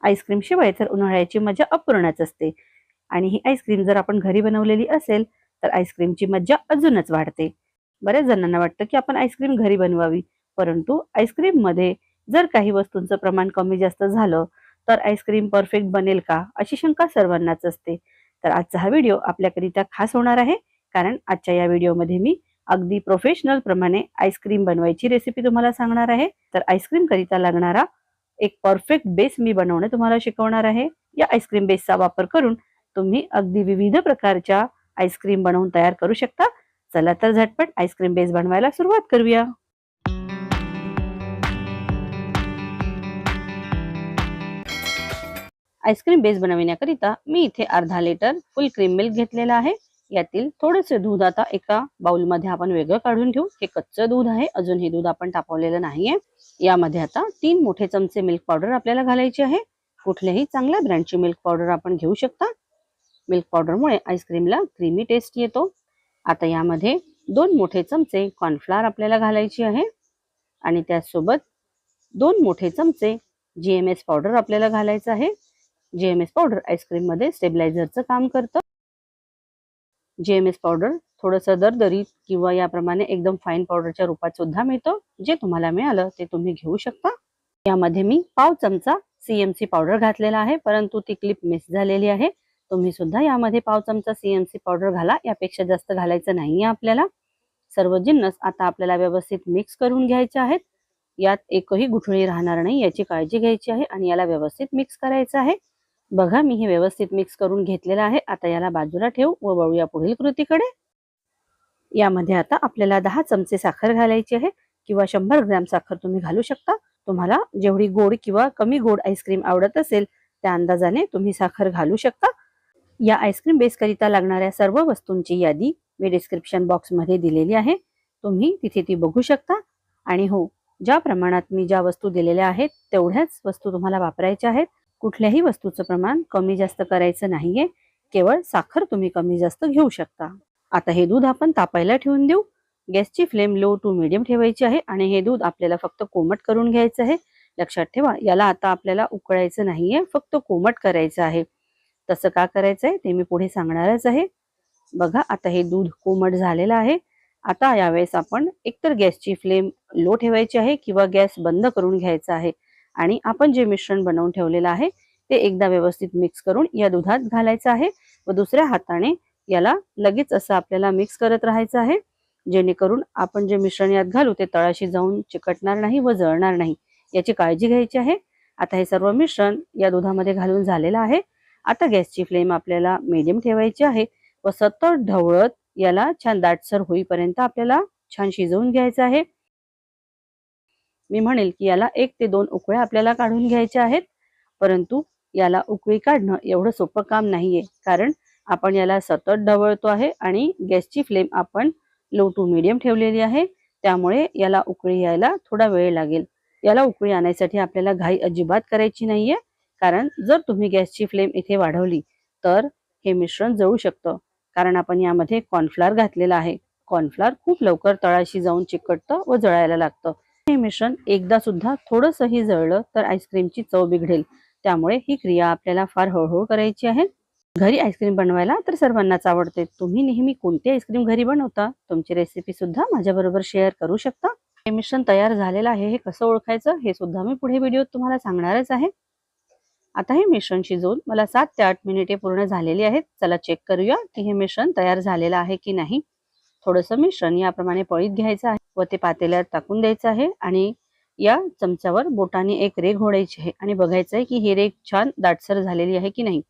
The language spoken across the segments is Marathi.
आईस्क्रीम शिवाय तर उन्हाळ्याची मजा अपूर्णच असते आणि ही आईस्क्रीम जर आपण घरी बनवलेली असेल तर आईस्क्रीमची मजा अजूनच वाढते। बऱ्याच जणांना वाटतं की आपण आईस्क्रीम घरी बनवावी, परंतु आईस्क्रीम मध्ये जर काही वस्तूंचं प्रमाण कमी जास्त झालं तर आईस्क्रीम परफेक्ट बनेल का अशी शंका सर्वांनाच असते। तर आजचा हा व्हिडिओ आपल्याकरिता खास होणार आहे, कारण आजच्या या व्हिडिओमध्ये मी अगदी प्रोफेशनल प्रमाणे आईस्क्रीम बनवायची रेसिपी तुम्हाला सांगणार आहे। तर आईस्क्रीम करिता लागणारा एक परफेक्ट बेस मी बनवणे तुम्हाला शिकवणार आहे। या आईस्क्रीम बेसचा वापर करून तुम्ही अगदी विविध प्रकारच्या आईस्क्रीम बनवून तयार करू शकता। चला तर झटपट आईस्क्रीम बेस बनवायला सुरुवात करूया। आईस्क्रीम बेस बनवण्याकरिता मी इथे अर्धा लिटर फुल क्रीम मिल्क घेतलेला आहे। यातील थोडेसे दूध आता एका बाउल मध्ये आपण वेगळं काढून घेऊ। हे कच्चं दूध आहे, अजून हे दूध आपण तापवलेलं नाहीये। यामध्ये आता 3 मोठे चमचे मिल्क पावडर आपल्याला घालायची आहे। कुठल्याही चांगल्या ब्रँडची मिल्क पावडर आपण घेऊ शकता। मिल्क पावडरमुळे आईस्क्रीमला क्रीमी टेस्ट येतो। आता यामध्ये 2 मोठे चमचे कॉर्नफ्लोअर आपल्याला घालायची आहे आणि त्यासोबत 2 मोठे चमचे जीएमएस पावडर आपल्याला घालायचं आहे। जीएमएस पावडर आईस्क्रीम मध्ये स्टेबलायझरचं काम करतं। जीएमएस पावडर थोडंसं दरदरीत किंवा याप्रमाणे एकदम फाईन पावडरच्या रूपात सुद्धा मिळतं। जे तुम्हाला मिळालं ते तुम्ही घेऊ शकता। यामध्ये मी पाव चमचा सीएमसी पावडर घातलेला आहे, परंतु ती क्लिप मिस झालेली आहे। तुम्ही सुद्धा यामध्ये पाव चमचा सीएमसी पावडर घाला, यापेक्षा जास्त घालायचं नाहीये आपल्याला। सर्व जिन्नस आता आपल्याला व्यवस्थित मिक्स करून घ्यायचे आहेत। यात एकही गुठळी राहणार नाही याची काळजी घ्यायची आहे आणि याला व्यवस्थित मिक्स करायचं आहे। बघा मी हे व्यवस्थित मिक्स करून घेतलेलं आहे। आता याला बाजूला ठेवू व वळूया पुढील कृतीकडे। यामध्ये आता आपल्याला 10 चमचे साखर घालायची आहे किंवा 100 ग्रॅम साखर तुम्ही घालू शकता। तुम्हाला जेवढी गोड किंवा कमी गोड आईस्क्रीम आवडत असेल त्या अंदाजाने तुम्ही साखर घालू शकता। या आईस्क्रीम बेस करिता लागणाऱ्या सर्व वस्तूंची यादी मी डिस्क्रिप्शन बॉक्स मध्ये दिलेली आहे, तुम्ही तिथे ती बघू शकता। आणि हो, ज्या प्रमाणात मी ज्या वस्तू दिलेल्या आहेत तेवढ्याच वस्तू तुम्हाला वापरायच्या आहेत। कुठल्याही वस्तूचं प्रमाण कमी जास्त करायचं नाहीये, केवळ साखर तुम्ही कमी जास्त घेऊ शकता। आता हे दूध आपण तापायला ठेवून देऊ। गॅसची फ्लेम लो टू मीडियम ठेवायची आहे आणि हे दूध आपल्याला फक्त कोमट करून घ्यायचं आहे। लक्षात ठेवा, याला आता आपल्याला उकळायचं नाहीये, फक्त कोमट करायचं आहे। तसं का करायचं आहे ते मी पुढे सांगणारच आहे। बघा आता हे दूध कोमट झालेलं आहे। आता यावेळेस आपण एकतर गॅसची फ्लेम लो ठेवायची आहे किंवा गॅस बंद करून घ्यायचा आहे आणि आपण जे मिश्रण बनवून ठेवलेलं आहे ते एकदा व्यवस्थित मिक्स करून या दुधात घालायचं आहे व दुसऱ्या हाताने याला लगेच असं आपल्याला मिक्स करत राहायचं आहे, जेणेकरून आपण जे मिश्रण यात घालू ते तळाशी जाऊन चिकटणार नाही व जळणार नाही याची काळजी घ्यायची आहे। आता हे सर्व मिश्रण या दुधामध्ये घालून झालेलं आहे। आता गॅसची फ्लेम आपल्याला मीडियम ठेवायची आहे व सतत ढवळत याला छान दाटसर होईपर्यंत आपल्याला छान शिजवून घ्यायचं आहे। मी म्हणेल की याला 1 ते 2 उकळ्या आपल्याला काढून घ्यायच्या आहेत, परंतु याला उकळी काढणं एवढं सोपं काम नाहीये, कारण आपण याला सतत ढवळतो आहे आणि गॅसची फ्लेम आपण लो टू मीडियम ठेवलेली आहे, त्यामुळे याला उकळी यायला थोडा वेळ लागेल। याला उकळी आणण्यासाठी आपल्याला घाई अजिबात करायची नाहीये, कारण जर तुम्ही गॅसची फ्लेम इथे वाढवली तर हे मिश्रण जळू शकतं, कारण आपण यामध्ये कॉर्नफ्लोअर घातलेला आहे। कॉर्नफ्लोअर खूप लवकर तळाशी जाऊन चिकटतं व जळायला लागतं। हे मिश्रण एकदा सुद्धा थोडंसंही जळलं तर आईस्क्रीमची चव बिघडेल, त्यामुळे ही क्रिया आपल्याला फार हळूहळू करायची आहे। घरी आईस्क्रीम बनवायला तर सर्वांनाच आवडते। तुम्ही नेहमी कोणती आईस्क्रीम घरी बनवता, तुमची रेसिपी सुद्धा माझ्याबरोबर शेअर करू शकता। हे मिश्रण तयार झालेलं आहे हे कसं ओळखायचं हे सुद्धा मी पुढे व्हिडिओत तुम्हाला सांगणारच आहे। आता हे मिश्रण शिजवून मला 7 ते 8 मिनिटे पूर्ण झालेली आहेत। चला चेक करूया की हे मिश्रण तयार झालेलं आहे की नाही। थोडंसं मिश्रण याप्रमाणे पळीत घ्यायचं आहे व ते पातेल्यात टाकून द्यायचं आहे आणि या चमच्यावर बोटाने एक रेघ ओढायची आहे आणि बघायचं आहे की ही रेघ छान दाटसर झालेली आहे की नाही।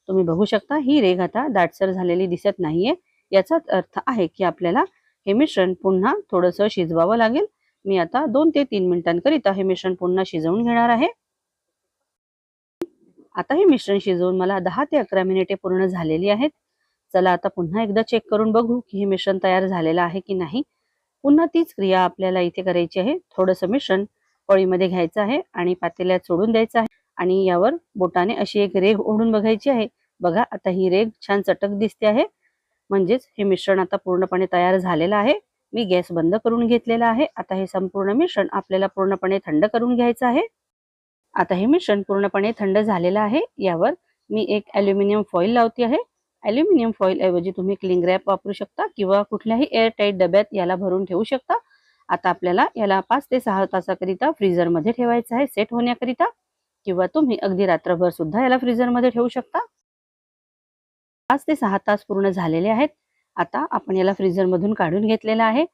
तुम्ही बघू शकता ही रेघ आता दाटसर झालेली दिसत नाहीये, याचाच अर्थ आहे की आपल्याला हे मिश्रण पुन्हा थोडंसं शिजवावं लागेल। मी आता 2 ते 3 मिनिटांकरिता हे मिश्रण पुन्हा शिजवून घेणार आहे। आता हे मिश्रण शिजवून मला 10 ते 11 मिनिटे पूर्ण झालेली आहेत। चला आता पुन्हा एकदा चेक करून बघू की हे मिश्रण तयार झालेलं आहे की नाही। पुन्हा तीच क्रिया आपल्याला इथे करायची आहे। थोडंसं मिश्रण पळीमध्ये घ्यायचं आहे आणि पातेल्यात सोडून द्यायचं आहे आणि यावर बोटाने अशी एक रेघ ओढून बघायची आहे। बघा आता ही रेघ छान चटक दिसते आहे, म्हणजेच हे मिश्रण आता पूर्णपणे तयार झालेलं आहे। मी गॅस बंद करून घेतलेला आहे। आता हे संपूर्ण मिश्रण आपल्याला पूर्णपणे थंड करून घ्यायचं आहे। आता हे मिश्रण पूर्णपणे थंड झालेलं आहे. यावर मी एक ॲल्युमिनियम फॉइल लावते आहे. ॲल्युमिनियम फॉइल ऐवजी तुम्ही क्लिंग रॅप वापरू शकता किंवा कुठल्याही एअरटाईट डब्यात याला भरून ठेवू शकता. आता आपल्याला याला 5 ते 6 तासाकरिता फ्रीझरमध्ये ठेवायचं आहे सेट होण्याकरिता, किंवा तुम्ही अगदी रात्रभर सुद्धा याला फ्रीझरमध्ये ठेवू शकता. 5 ते 6 तास पूर्ण झालेले आहेत. आता आपण याला फ्रीझरमधून काढून घेतलेलं आहे.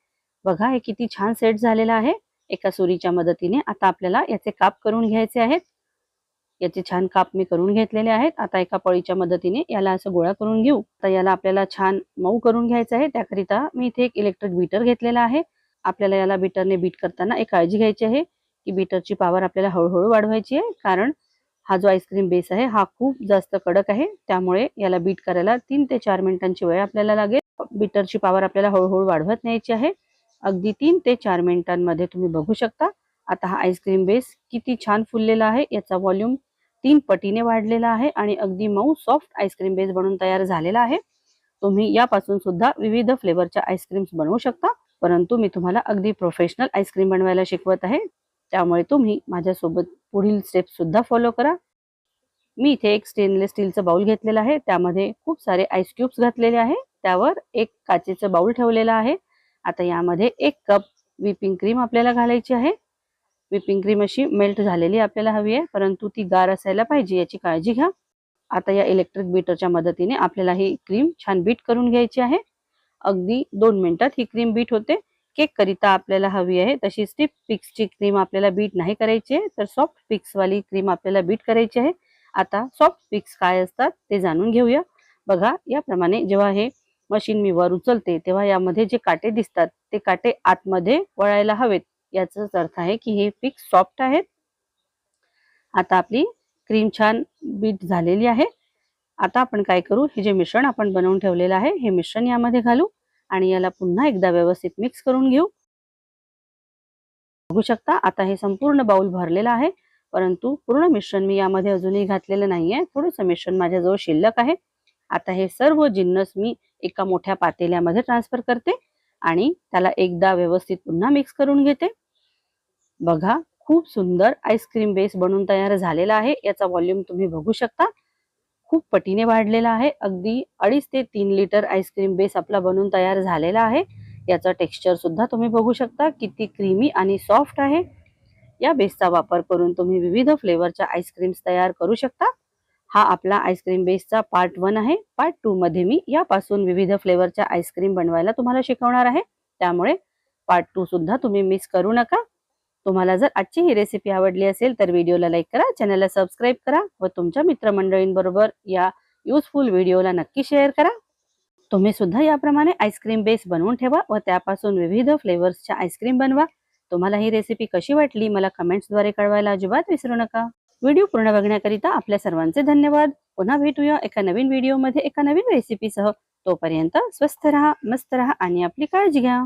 बघा हे किती छान सेट झालेलं आहे एका सुरीच्या मदतीने. आता आपल्याला याचे काप करून घ्यायचे आहेत. याचे छान काप मी करून घेतलेले आहेत. आता एका पळीच्या मदतीने याला असं गोळा करून घेऊ. आता याला आपल्याला छान मऊ करून घ्यायचं आहे. त्याकरिता मी इथे एक इलेक्ट्रिक बीटर घेतलेला आहे. आपल्याला याला बीटरने बीट करताना एक काळजी घ्यायची आहे की बीटरची पॉवर आपल्याला हळूहळू वाढवायची आहे, कारण हा जो आईस्क्रीम बेस आहे हा खूप जास्त कडक आहे. त्यामुळे याला बीट करायला 3 ते 4 मिनिटांची वेळ आपल्याला लागेल. बीटरची पॉवर आपल्याला हळूहळू वाढवत न्यायची आहे. अगदी 3 ते 4 मिनिटांमध्ये तुम्ही बघू शकता आता हा आईस्क्रीम बेस किती छान फुललेला आहे. याचा व्हॉल्यूम 3 पटीने वाढलेला आहे आणि अगदी मऊ सॉफ्ट आईस्क्रीम बेस बनून तयार झालेला आहे. तुम्ही यापासून सुद्धा विविध फ्लेवरच्या आईस्क्रीम्स बनवू शकता, परंतु मी तुम्हाला अगदी प्रोफेशनल आईस्क्रीम बनवायला शिकवत आहे. त्यामुळे तुम्ही माझ्यासोबत पुढील स्टेप सुद्धा फॉलो करा. मी इथे एक स्टेनलेस स्टीलचं बाउल घेतलेलं आहे. त्यामध्ये खूप सारे आईस क्यूब्स घातलेले आहे. त्यावर एक काचेचं बाउल ठेवलेलं आहे. आता यामध्ये 1 कप व्हिपिंग क्रीम आपल्याला घालायची आहे. व्हिपिंग क्रीम अशी मेल्ट झालेली आपल्याला हवी आहे, परंतु ती गार असायला पाहिजे याची काळजी घ्या. आता या इलेक्ट्रिक बीटरच्या मदतीने आपल्याला ही क्रीम छान बीट करून घ्यायची आहे. अगदी 2 मिनिटात ही क्रीम बीट होते. केक करिता आपल्याला हवी आहे तशी स्टिफ पिक्सची क्रीम आपल्याला बीट नाही करायची आहे, तर सॉफ्ट पिक्स वाली क्रीम आपल्याला बीट करायची आहे. आता सॉफ्ट पिक्स काय असतात ते जाणून घेऊया. बघा याप्रमाणे जेव्हा हे मशीन मी वर उचलते तेव्हा यामध्ये जे काटे दिसतात ते काटे आतमध्ये वळायला हवेत, याचाच अर्थ आहे की हे पिक्स सॉफ्ट आहेत. आता आपली क्रीम छान बीट झालेली आहे. आता आपण काय करू, हे जे मिश्रण आपण बनवून ठेवलेलं आहे हे मिश्रण यामध्ये घालू आणि याला पुन्हा एकदा व्यवस्थित मिक्स करून घेऊ. बघू शकता आता हे संपूर्ण बाउल भरलेला आहे, परंतु पूर्ण मिश्रण मी यामध्ये अजूनही घातलेलं नाहीये. थोडंसं मिश्रण माझ्याजवळ शिल्लक आहे. आता हे सर्व जिन्नस मी एका मोठ्या पातेल्यामध्ये ट्रान्सफर करते आणि त्याला एकदा व्यवस्थित पुन्हा मिक्स करून घेते. बघा खूप सुंदर आईस्क्रीम बेस बनून तयार झालेला आहे. याचा व्हॉल्यूम तुम्ही बघू शकता खूप पटीने वाढलेला आहे. अगदी 2.5 ते 3 लिटर आईस्क्रीम बेस आपला बनून तयार झालेला आहे. याचा टेक्स्चर सुद्धा तुम्ही बघू शकता किती क्रीमी आणि सॉफ्ट आहे. या बेसचा वापर करून तुम्ही विविध फ्लेवरच्या आईस्क्रीम्स तयार करू शकता. हा आपला आईस्क्रीम बेसचा पार्ट 1 आहे. पार्ट 2 मध्ये मी यापासून विविध फ्लेवरच्या आईस्क्रीम बनवायला तुम्हाला शिकवणार आहे. त्यामुळे पार्ट 2 सुद्धा तुम्ही मिस करू नका. तुम्हाला जर आजची ही रेसिपी आवडली असेल तर व्हिडिओला लाईक करा, चॅनलला सबस्क्राईब करा व तुमच्या मित्रमंडळींबरोबर या युजफुल व्हिडिओला नक्की शेअर करा. तुम्ही सुद्धा याप्रमाणे आईस्क्रीम बेस बनवून ठेवा व त्यापासून विविध फ्लेवर्सच्या आईस्क्रीम बनवा. तुम्हाला ही रेसिपी कशी वाटली मला कमेंट्सद्वारे कळवायला अजिबात विसरू नका. व्हिडिओ पूर्ण बघण्याकरिता आपल्या सर्वांचे धन्यवाद. पुन्हा भेटूया एका नवीन व्हिडिओमध्ये एका नवीन रेसिपीसह. तोपर्यंत स्वस्थ रहा, मस्त रहा आणि आपली काळजी घ्या.